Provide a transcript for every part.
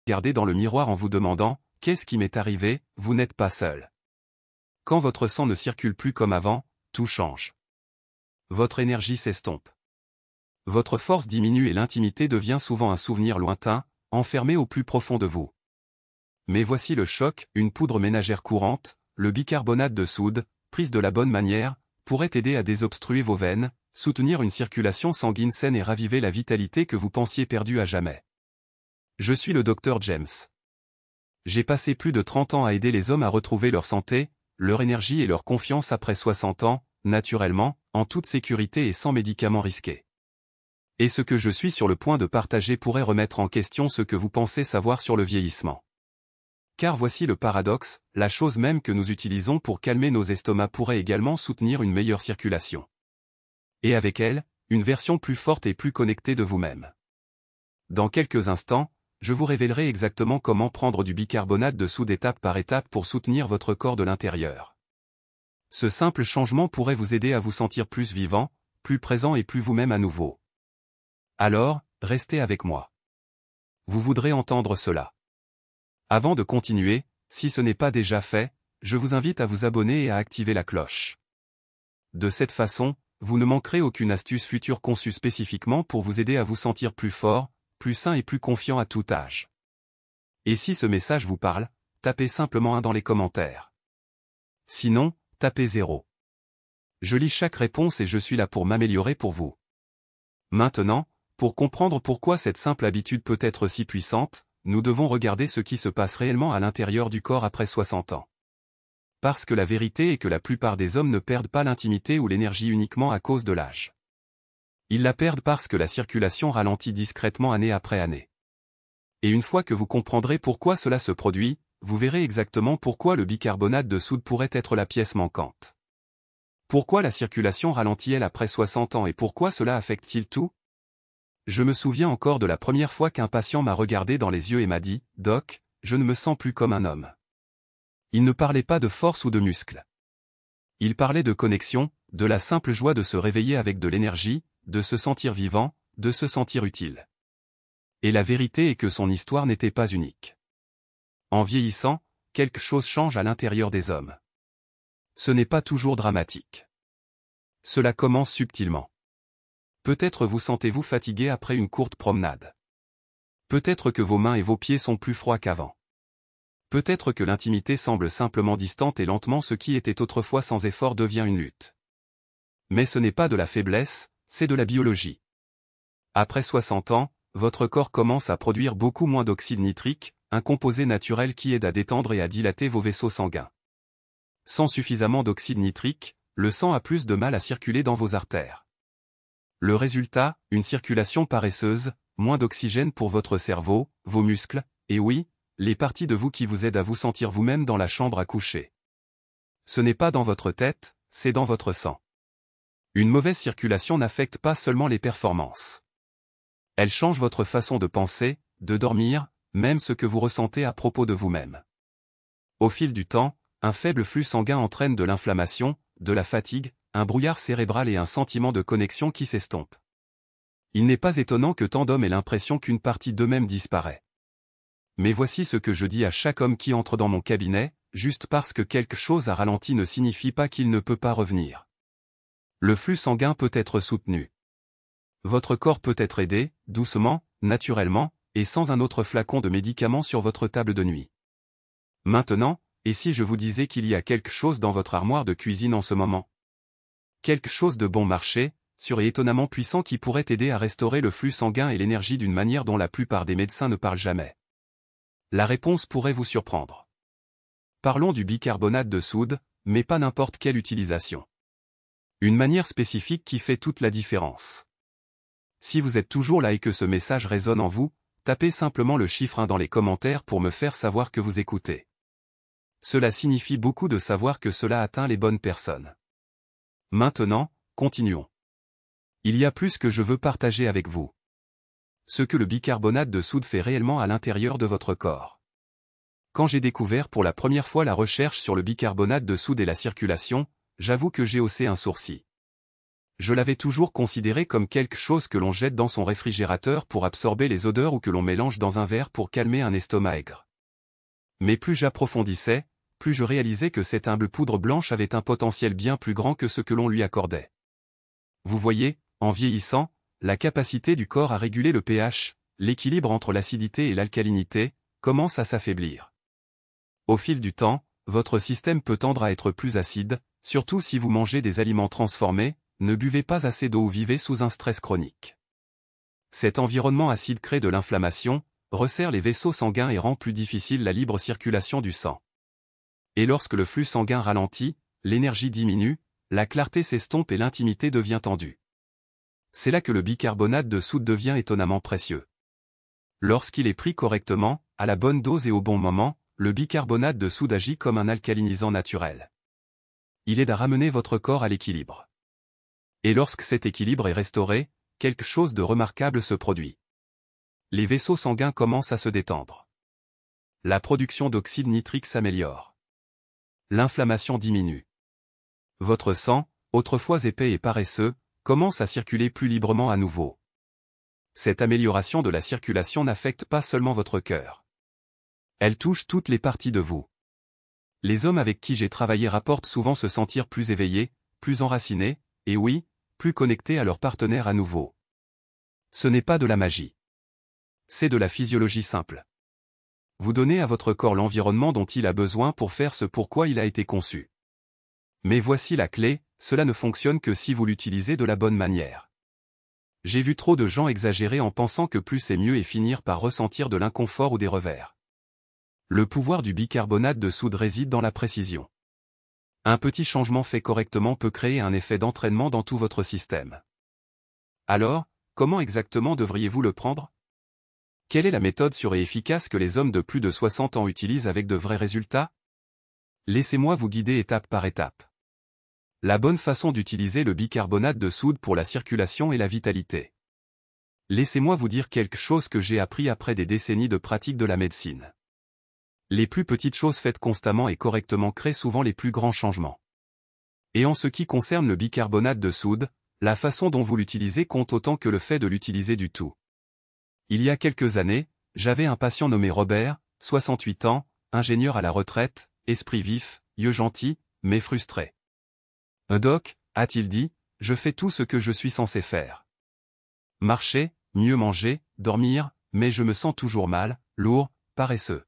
regardez dans le miroir en vous demandant « Qu'est-ce qui m'est arrivé ?» Vous n'êtes pas seul. Quand votre sang ne circule plus comme avant, tout change. Votre énergie s'estompe. Votre force diminue et l'intimité devient souvent un souvenir lointain, enfermé au plus profond de vous. Mais voici le choc, une poudre ménagère courante, le bicarbonate de soude, prise de la bonne manière, pourrait aider à désobstruer vos veines, soutenir une circulation sanguine saine et raviver la vitalité que vous pensiez perdue à jamais. Je suis le Dr James. J'ai passé plus de 30 ans à aider les hommes à retrouver leur santé, leur énergie et leur confiance après 60 ans, naturellement, en toute sécurité et sans médicaments risqués. Et ce que je suis sur le point de partager pourrait remettre en question ce que vous pensez savoir sur le vieillissement. Car voici le paradoxe, la chose même que nous utilisons pour calmer nos estomacs pourrait également soutenir une meilleure circulation. Et avec elle, une version plus forte et plus connectée de vous-même. Dans quelques instants, je vous révélerai exactement comment prendre du bicarbonate de soude étape par étape pour soutenir votre corps de l'intérieur. Ce simple changement pourrait vous aider à vous sentir plus vivant, plus présent et plus vous-même à nouveau. Alors, restez avec moi. Vous voudrez entendre cela. Avant de continuer, si ce n'est pas déjà fait, je vous invite à vous abonner et à activer la cloche. De cette façon, vous ne manquerez aucune astuce future conçue spécifiquement pour vous aider à vous sentir plus fort, plus sain et plus confiant à tout âge. Et si ce message vous parle, tapez simplement 1 dans les commentaires. Sinon, tapez 0. Je lis chaque réponse et je suis là pour m'améliorer pour vous. Maintenant, pour comprendre pourquoi cette simple habitude peut être si puissante, nous devons regarder ce qui se passe réellement à l'intérieur du corps après 60 ans. Parce que la vérité est que la plupart des hommes ne perdent pas l'intimité ou l'énergie uniquement à cause de l'âge. Ils la perdent parce que la circulation ralentit discrètement année après année. Et une fois que vous comprendrez pourquoi cela se produit, vous verrez exactement pourquoi le bicarbonate de soude pourrait être la pièce manquante. Pourquoi la circulation ralentit-elle après 60 ans et pourquoi cela affecte-t-il tout ? Je me souviens encore de la première fois qu'un patient m'a regardé dans les yeux et m'a dit « Doc, je ne me sens plus comme un homme ». Il ne parlait pas de force ou de muscles. Il parlait de connexion, de la simple joie de se réveiller avec de l'énergie, de se sentir vivant, de se sentir utile. Et la vérité est que son histoire n'était pas unique. En vieillissant, quelque chose change à l'intérieur des hommes. Ce n'est pas toujours dramatique. Cela commence subtilement. Peut-être vous sentez-vous fatigué après une courte promenade. Peut-être que vos mains et vos pieds sont plus froids qu'avant. Peut-être que l'intimité semble simplement distante et lentement ce qui était autrefois sans effort devient une lutte. Mais ce n'est pas de la faiblesse, c'est de la biologie. Après 60 ans, votre corps commence à produire beaucoup moins d'oxyde nitrique, un composé naturel qui aide à détendre et à dilater vos vaisseaux sanguins. Sans suffisamment d'oxyde nitrique, le sang a plus de mal à circuler dans vos artères. Le résultat, une circulation paresseuse, moins d'oxygène pour votre cerveau, vos muscles, et oui, les parties de vous qui vous aident à vous sentir vous-même dans la chambre à coucher. Ce n'est pas dans votre tête, c'est dans votre sang. Une mauvaise circulation n'affecte pas seulement les performances. Elle change votre façon de penser, de dormir, même ce que vous ressentez à propos de vous-même. Au fil du temps, un faible flux sanguin entraîne de l'inflammation, de la fatigue, un brouillard cérébral et un sentiment de connexion qui s'estompe. Il n'est pas étonnant que tant d'hommes aient l'impression qu'une partie d'eux-mêmes disparaît. Mais voici ce que je dis à chaque homme qui entre dans mon cabinet, juste parce que quelque chose a ralenti ne signifie pas qu'il ne peut pas revenir. Le flux sanguin peut être soutenu. Votre corps peut être aidé, doucement, naturellement, et sans un autre flacon de médicaments sur votre table de nuit. Maintenant, et si je vous disais qu'il y a quelque chose dans votre armoire de cuisine en ce moment ? Quelque chose de bon marché, sûr et étonnamment puissant qui pourrait aider à restaurer le flux sanguin et l'énergie d'une manière dont la plupart des médecins ne parlent jamais. La réponse pourrait vous surprendre. Parlons du bicarbonate de soude, mais pas n'importe quelle utilisation. Une manière spécifique qui fait toute la différence. Si vous êtes toujours là et que ce message résonne en vous, tapez simplement le chiffre 1 dans les commentaires pour me faire savoir que vous écoutez. Cela signifie beaucoup de savoir que cela atteint les bonnes personnes. Maintenant, continuons. Il y a plus que je veux partager avec vous. Ce que le bicarbonate de soude fait réellement à l'intérieur de votre corps. Quand j'ai découvert pour la première fois la recherche sur le bicarbonate de soude et la circulation, j'avoue que j'ai haussé un sourcil. Je l'avais toujours considéré comme quelque chose que l'on jette dans son réfrigérateur pour absorber les odeurs ou que l'on mélange dans un verre pour calmer un estomac aigre. Mais plus j'approfondissais, plus je réalisais que cette humble poudre blanche avait un potentiel bien plus grand que ce que l'on lui accordait. Vous voyez, en vieillissant, la capacité du corps à réguler le pH, l'équilibre entre l'acidité et l'alcalinité, commence à s'affaiblir. Au fil du temps, votre système peut tendre à être plus acide, surtout si vous mangez des aliments transformés, ne buvez pas assez d'eau ou vivez sous un stress chronique. Cet environnement acide crée de l'inflammation, resserre les vaisseaux sanguins et rend plus difficile la libre circulation du sang. Et lorsque le flux sanguin ralentit, l'énergie diminue, la clarté s'estompe et l'intimité devient tendue. C'est là que le bicarbonate de soude devient étonnamment précieux. Lorsqu'il est pris correctement, à la bonne dose et au bon moment, le bicarbonate de soude agit comme un alcalinisant naturel. Il aide à ramener votre corps à l'équilibre. Et lorsque cet équilibre est restauré, quelque chose de remarquable se produit. Les vaisseaux sanguins commencent à se détendre. La production d'oxyde nitrique s'améliore. L'inflammation diminue. Votre sang, autrefois épais et paresseux, commence à circuler plus librement à nouveau. Cette amélioration de la circulation n'affecte pas seulement votre cœur. Elle touche toutes les parties de vous. Les hommes avec qui j'ai travaillé rapportent souvent se sentir plus éveillés, plus enracinés, et oui, plus connectés à leur partenaire à nouveau. Ce n'est pas de la magie. C'est de la physiologie simple. Vous donnez à votre corps l'environnement dont il a besoin pour faire ce pourquoi il a été conçu. Mais voici la clé, cela ne fonctionne que si vous l'utilisez de la bonne manière. J'ai vu trop de gens exagérer en pensant que plus c'est mieux et finir par ressentir de l'inconfort ou des revers. Le pouvoir du bicarbonate de soude réside dans la précision. Un petit changement fait correctement peut créer un effet d'entraînement dans tout votre système. Alors, comment exactement devriez-vous le prendre? Quelle est la méthode sûre et efficace que les hommes de plus de 60 ans utilisent avec de vrais résultats? Laissez-moi vous guider étape par étape. La bonne façon d'utiliser le bicarbonate de soude pour la circulation et la vitalité. Laissez-moi vous dire quelque chose que j'ai appris après des décennies de pratique de la médecine. Les plus petites choses faites constamment et correctement créent souvent les plus grands changements. Et en ce qui concerne le bicarbonate de soude, la façon dont vous l'utilisez compte autant que le fait de l'utiliser du tout. Il y a quelques années, j'avais un patient nommé Robert, 68 ans, ingénieur à la retraite, esprit vif, yeux gentils, mais frustré. « Doc, a-t-il dit, je fais tout ce que je suis censé faire. Marcher, mieux manger, dormir, mais je me sens toujours mal, lourd, paresseux.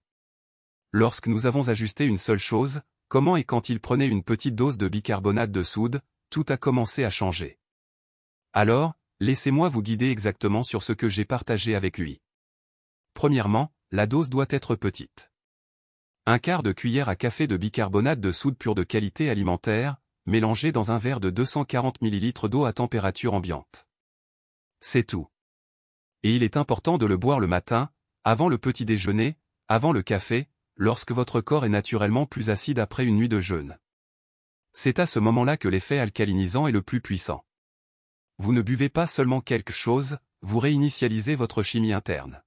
Lorsque nous avons ajusté une seule chose, comment et quand il prenait une petite dose de bicarbonate de soude, tout a commencé à changer. Alors, laissez-moi vous guider exactement sur ce que j'ai partagé avec lui. Premièrement, la dose doit être petite. 1/4 de cuillère à café de bicarbonate de soude pur de qualité alimentaire, mélangé dans un verre de 240 ml d'eau à température ambiante. C'est tout. Et il est important de le boire le matin, avant le petit déjeuner, avant le café, lorsque votre corps est naturellement plus acide après une nuit de jeûne. C'est à ce moment-là que l'effet alcalinisant est le plus puissant. Vous ne buvez pas seulement quelque chose, vous réinitialisez votre chimie interne.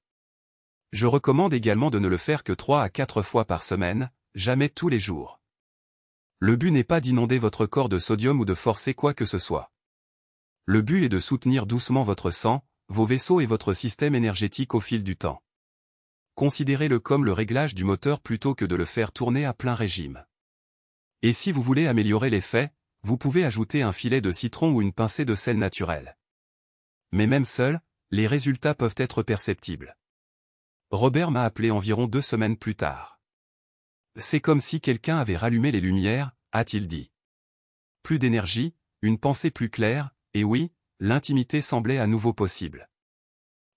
Je recommande également de ne le faire que 3 à 4 fois par semaine, jamais tous les jours. Le but n'est pas d'inonder votre corps de sodium ou de forcer quoi que ce soit. Le but est de soutenir doucement votre sang, vos vaisseaux et votre système énergétique au fil du temps. Considérez-le comme le réglage du moteur plutôt que de le faire tourner à plein régime. Et si vous voulez améliorer l'effet, vous pouvez ajouter un filet de citron ou une pincée de sel naturel. Mais même seul, les résultats peuvent être perceptibles. Robert m'a appelé environ 2 semaines plus tard. C'est comme si quelqu'un avait rallumé les lumières, a-t-il dit. Plus d'énergie, une pensée plus claire, et oui, l'intimité semblait à nouveau possible.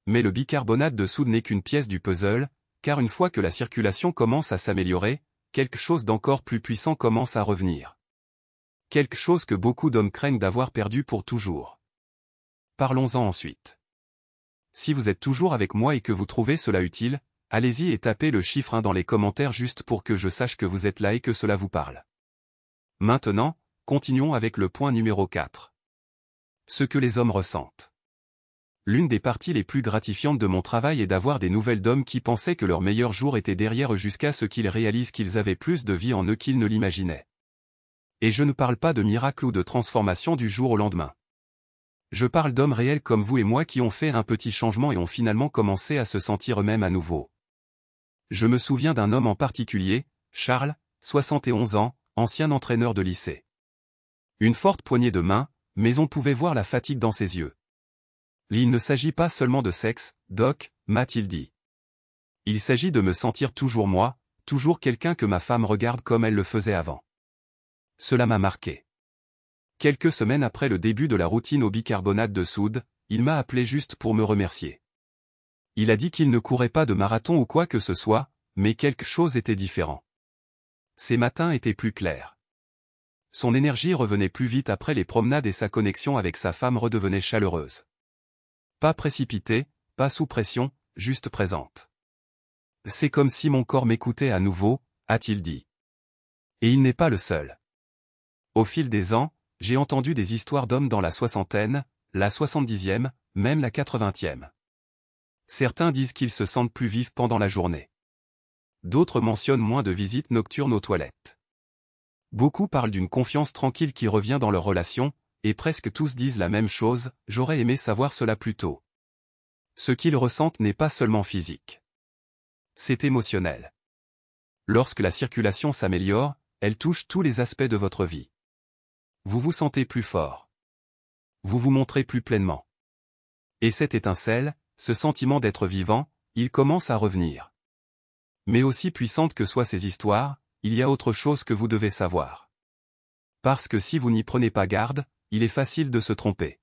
Mais le bicarbonate de soude n'est qu'une pièce du puzzle, car une fois que la circulation commence à s'améliorer, quelque chose d'encore plus puissant commence à revenir. Quelque chose que beaucoup d'hommes craignent d'avoir perdu pour toujours. Parlons-en ensuite. Si vous êtes toujours avec moi et que vous trouvez cela utile, allez-y et tapez le chiffre 1 dans les commentaires juste pour que je sache que vous êtes là et que cela vous parle. Maintenant, continuons avec le point numéro 4. Ce que les hommes ressentent. L'une des parties les plus gratifiantes de mon travail est d'avoir des nouvelles d'hommes qui pensaient que leur meilleur jour était derrière eux jusqu'à ce qu'ils réalisent qu'ils avaient plus de vie en eux qu'ils ne l'imaginaient. Et je ne parle pas de miracle ou de transformation du jour au lendemain. Je parle d'hommes réels comme vous et moi qui ont fait un petit changement et ont finalement commencé à se sentir eux-mêmes à nouveau. Je me souviens d'un homme en particulier, Charles, 71 ans, ancien entraîneur de lycée. Une forte poignée de main, mais on pouvait voir la fatigue dans ses yeux. Il ne s'agit pas seulement de sexe, Doc, m'a-t-il dit. Il s'agit de me sentir toujours moi, toujours quelqu'un que ma femme regarde comme elle le faisait avant. Cela m'a marqué. Quelques semaines après le début de la routine au bicarbonate de soude, il m'a appelé juste pour me remercier. Il a dit qu'il ne courait pas de marathon ou quoi que ce soit, mais quelque chose était différent. Ses matins étaient plus clairs. Son énergie revenait plus vite après les promenades et sa connexion avec sa femme redevenait chaleureuse. Pas précipitée, pas sous pression, juste présente. C'est comme si mon corps m'écoutait à nouveau, a-t-il dit. Et il n'est pas le seul. Au fil des ans, j'ai entendu des histoires d'hommes dans la soixantaine, la 70e, même la 80e. Certains disent qu'ils se sentent plus vifs pendant la journée. D'autres mentionnent moins de visites nocturnes aux toilettes. Beaucoup parlent d'une confiance tranquille qui revient dans leurs relations, et presque tous disent la même chose, j'aurais aimé savoir cela plus tôt. Ce qu'ils ressentent n'est pas seulement physique. C'est émotionnel. Lorsque la circulation s'améliore, elle touche tous les aspects de votre vie. Vous vous sentez plus fort. Vous vous montrez plus pleinement. Et cette étincelle, ce sentiment d'être vivant, il commence à revenir. Mais aussi puissante que soient ces histoires, il y a autre chose que vous devez savoir. Parce que si vous n'y prenez pas garde, il est facile de se tromper.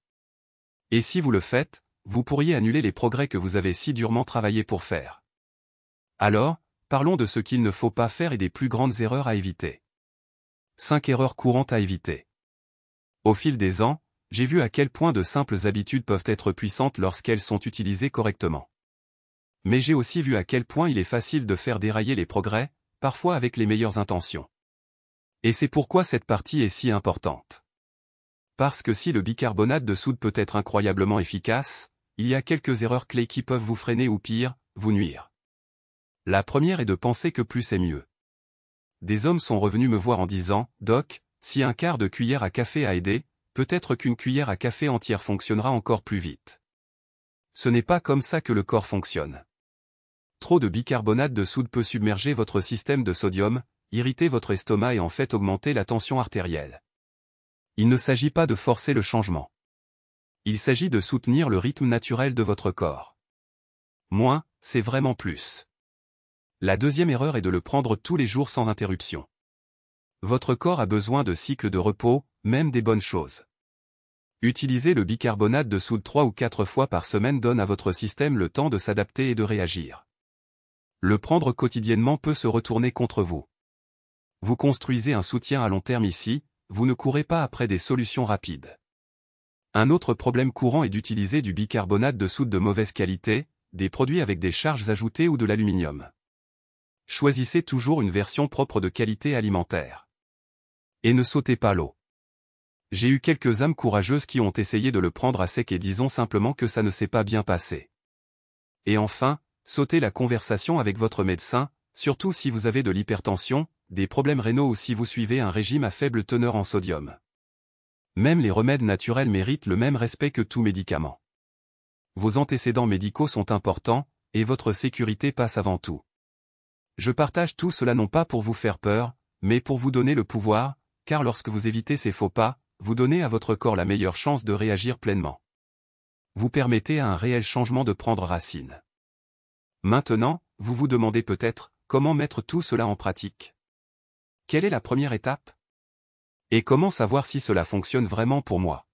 Et si vous le faites, vous pourriez annuler les progrès que vous avez si durement travaillé pour faire. Alors, parlons de ce qu'il ne faut pas faire et des plus grandes erreurs à éviter. 5 erreurs courantes à éviter. Au fil des ans, j'ai vu à quel point de simples habitudes peuvent être puissantes lorsqu'elles sont utilisées correctement. Mais j'ai aussi vu à quel point il est facile de faire dérailler les progrès, parfois avec les meilleures intentions. Et c'est pourquoi cette partie est si importante. Parce que si le bicarbonate de soude peut être incroyablement efficace, il y a quelques erreurs clés qui peuvent vous freiner ou pire, vous nuire. La première est de penser que plus est mieux. Des hommes sont revenus me voir en disant « Doc, si un quart de cuillère à café a aidé, peut-être qu'une cuillère à café entière fonctionnera encore plus vite. » Ce n'est pas comme ça que le corps fonctionne. Trop de bicarbonate de soude peut submerger votre système de sodium, irriter votre estomac et en fait augmenter la tension artérielle. Il ne s'agit pas de forcer le changement. Il s'agit de soutenir le rythme naturel de votre corps. Moins, c'est vraiment plus. La deuxième erreur est de le prendre tous les jours sans interruption. Votre corps a besoin de cycles de repos, même des bonnes choses. Utiliser le bicarbonate de soude 3 ou 4 fois par semaine donne à votre système le temps de s'adapter et de réagir. Le prendre quotidiennement peut se retourner contre vous. Vous construisez un soutien à long terme ici, vous ne courez pas après des solutions rapides. Un autre problème courant est d'utiliser du bicarbonate de soude de mauvaise qualité, des produits avec des charges ajoutées ou de l'aluminium. Choisissez toujours une version propre de qualité alimentaire. Et ne sautez pas l'eau. J'ai eu quelques âmes courageuses qui ont essayé de le prendre à sec et disons simplement que ça ne s'est pas bien passé. Et enfin, sautez la conversation avec votre médecin, surtout si vous avez de l'hypertension, des problèmes rénaux ou si vous suivez un régime à faible teneur en sodium. Même les remèdes naturels méritent le même respect que tout médicament. Vos antécédents médicaux sont importants, et votre sécurité passe avant tout. Je partage tout cela non pas pour vous faire peur, mais pour vous donner le pouvoir, car lorsque vous évitez ces faux pas, vous donnez à votre corps la meilleure chance de réagir pleinement. Vous permettez à un réel changement de prendre racine. Maintenant, vous vous demandez peut-être, comment mettre tout cela en pratique? Quelle est la première étape? Et comment savoir si cela fonctionne vraiment pour moi?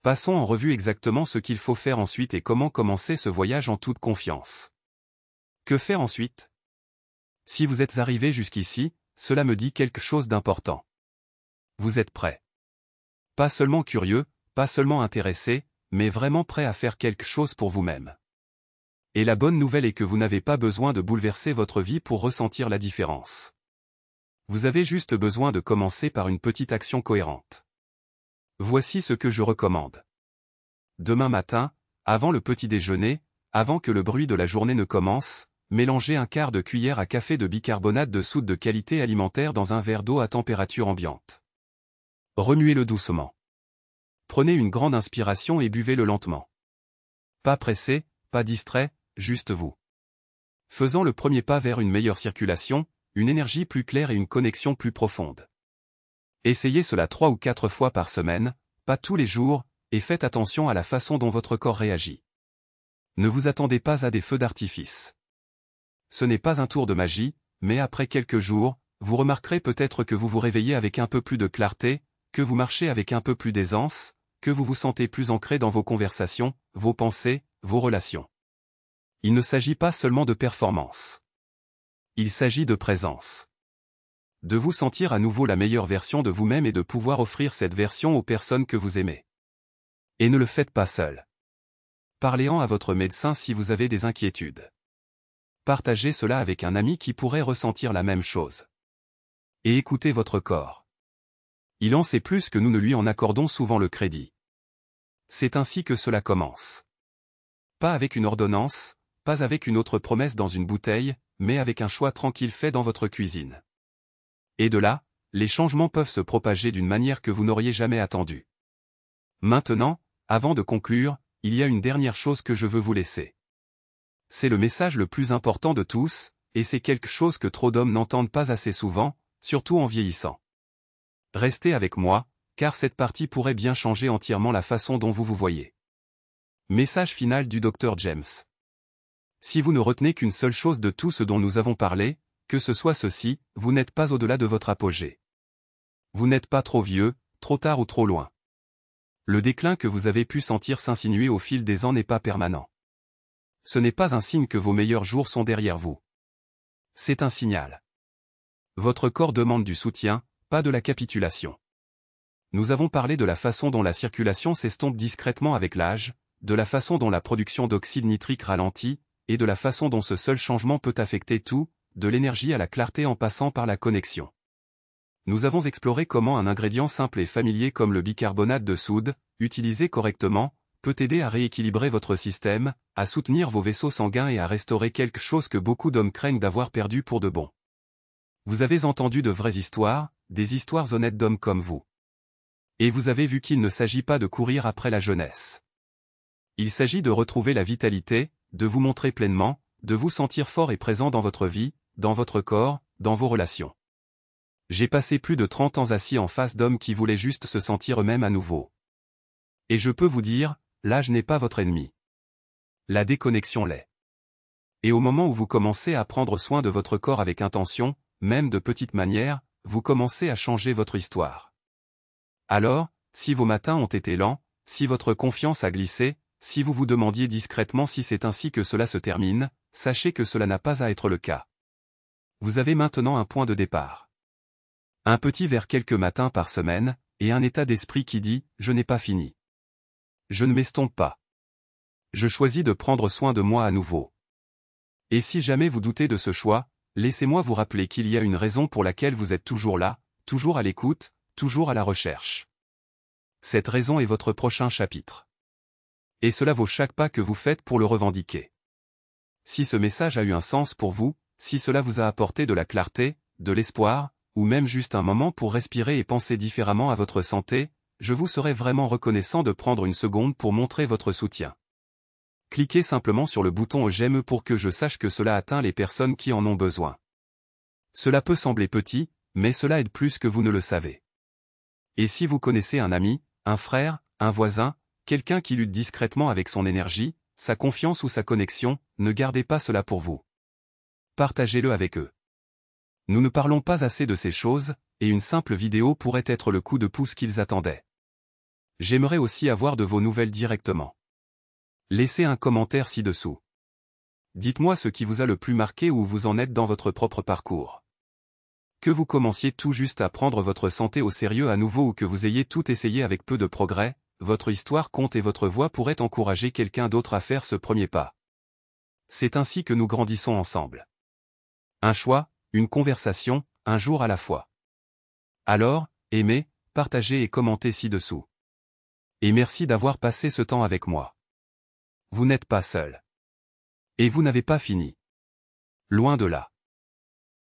Passons en revue exactement ce qu'il faut faire ensuite et comment commencer ce voyage en toute confiance. Que faire ensuite? Si vous êtes arrivé jusqu'ici, cela me dit quelque chose d'important. Vous êtes prêt. Pas seulement curieux, pas seulement intéressé, mais vraiment prêt à faire quelque chose pour vous-même. Et la bonne nouvelle est que vous n'avez pas besoin de bouleverser votre vie pour ressentir la différence. Vous avez juste besoin de commencer par une petite action cohérente. Voici ce que je recommande. Demain matin, avant le petit déjeuner, avant que le bruit de la journée ne commence, mélangez un quart de cuillère à café de bicarbonate de soude de qualité alimentaire dans un verre d'eau à température ambiante. Remuez-le doucement. Prenez une grande inspiration et buvez-le lentement. Pas pressé, pas distrait, juste vous. Faisant le premier pas vers une meilleure circulation, une énergie plus claire et une connexion plus profonde. Essayez cela 3 ou 4 fois par semaine, pas tous les jours, et faites attention à la façon dont votre corps réagit. Ne vous attendez pas à des feux d'artifice. Ce n'est pas un tour de magie, mais après quelques jours, vous remarquerez peut-être que vous vous réveillez avec un peu plus de clarté, que vous marchez avec un peu plus d'aisance, que vous vous sentez plus ancré dans vos conversations, vos pensées, vos relations. Il ne s'agit pas seulement de performance. Il s'agit de présence. De vous sentir à nouveau la meilleure version de vous-même et de pouvoir offrir cette version aux personnes que vous aimez. Et ne le faites pas seul. Parlez-en à votre médecin si vous avez des inquiétudes. Partagez cela avec un ami qui pourrait ressentir la même chose. Et écoutez votre corps. Il en sait plus que nous ne lui en accordons souvent le crédit. C'est ainsi que cela commence. Pas avec une ordonnance, pas avec une autre promesse dans une bouteille, mais avec un choix tranquille fait dans votre cuisine. Et de là, les changements peuvent se propager d'une manière que vous n'auriez jamais attendue. Maintenant, avant de conclure, il y a une dernière chose que je veux vous laisser. C'est le message le plus important de tous, et c'est quelque chose que trop d'hommes n'entendent pas assez souvent, surtout en vieillissant. Restez avec moi, car cette partie pourrait bien changer entièrement la façon dont vous vous voyez. Message final du Dr James. Si vous ne retenez qu'une seule chose de tout ce dont nous avons parlé, que ce soit ceci, vous n'êtes pas au-delà de votre apogée. Vous n'êtes pas trop vieux, trop tard ou trop loin. Le déclin que vous avez pu sentir s'insinuer au fil des ans n'est pas permanent. Ce n'est pas un signe que vos meilleurs jours sont derrière vous. C'est un signal. Votre corps demande du soutien, pas de la capitulation. Nous avons parlé de la façon dont la circulation s'estompe discrètement avec l'âge, de la façon dont la production d'oxyde nitrique ralentit, et de la façon dont ce seul changement peut affecter tout, de l'énergie à la clarté en passant par la connexion. Nous avons exploré comment un ingrédient simple et familier comme le bicarbonate de soude, utilisé correctement, peut aider à rééquilibrer votre système, à soutenir vos vaisseaux sanguins et à restaurer quelque chose que beaucoup d'hommes craignent d'avoir perdu pour de bon. Vous avez entendu de vraies histoires, des histoires honnêtes d'hommes comme vous. Et vous avez vu qu'il ne s'agit pas de courir après la jeunesse. Il s'agit de retrouver la vitalité, de vous montrer pleinement, de vous sentir fort et présent dans votre vie, dans votre corps, dans vos relations. J'ai passé plus de 30 ans assis en face d'hommes qui voulaient juste se sentir eux-mêmes à nouveau. Et je peux vous dire, l'âge n'est pas votre ennemi. La déconnexion l'est. Et au moment où vous commencez à prendre soin de votre corps avec intention, même de petites manières, vous commencez à changer votre histoire. Alors, si vos matins ont été lents, si votre confiance a glissé, si vous vous demandiez discrètement si c'est ainsi que cela se termine, sachez que cela n'a pas à être le cas. Vous avez maintenant un point de départ. Un petit vers quelques matins par semaine, et un état d'esprit qui dit « Je n'ai pas fini. Je ne m'estompe pas. Je choisis de prendre soin de moi à nouveau. » Et si jamais vous doutez de ce choix, laissez-moi vous rappeler qu'il y a une raison pour laquelle vous êtes toujours là, toujours à l'écoute, toujours à la recherche. Cette raison est votre prochain chapitre. Et cela vaut chaque pas que vous faites pour le revendiquer. Si ce message a eu un sens pour vous, si cela vous a apporté de la clarté, de l'espoir, ou même juste un moment pour respirer et penser différemment à votre santé, je vous serais vraiment reconnaissant de prendre une seconde pour montrer votre soutien. Cliquez simplement sur le bouton j'aime pour que je sache que cela atteint les personnes qui en ont besoin. Cela peut sembler petit, mais cela aide plus que vous ne le savez. Et si vous connaissez un ami, un frère, un voisin, quelqu'un qui lutte discrètement avec son énergie, sa confiance ou sa connexion, ne gardez pas cela pour vous. Partagez-le avec eux. Nous ne parlons pas assez de ces choses, et une simple vidéo pourrait être le coup de pouce qu'ils attendaient. J'aimerais aussi avoir de vos nouvelles directement. Laissez un commentaire ci-dessous. Dites-moi ce qui vous a le plus marqué ou où vous en êtes dans votre propre parcours. Que vous commenciez tout juste à prendre votre santé au sérieux à nouveau ou que vous ayez tout essayé avec peu de progrès, votre histoire compte et votre voix pourrait encourager quelqu'un d'autre à faire ce premier pas. C'est ainsi que nous grandissons ensemble. Un choix, une conversation, un jour à la fois. Alors, aimez, partagez et commentez ci-dessous. Et merci d'avoir passé ce temps avec moi. Vous n'êtes pas seul. Et vous n'avez pas fini. Loin de là.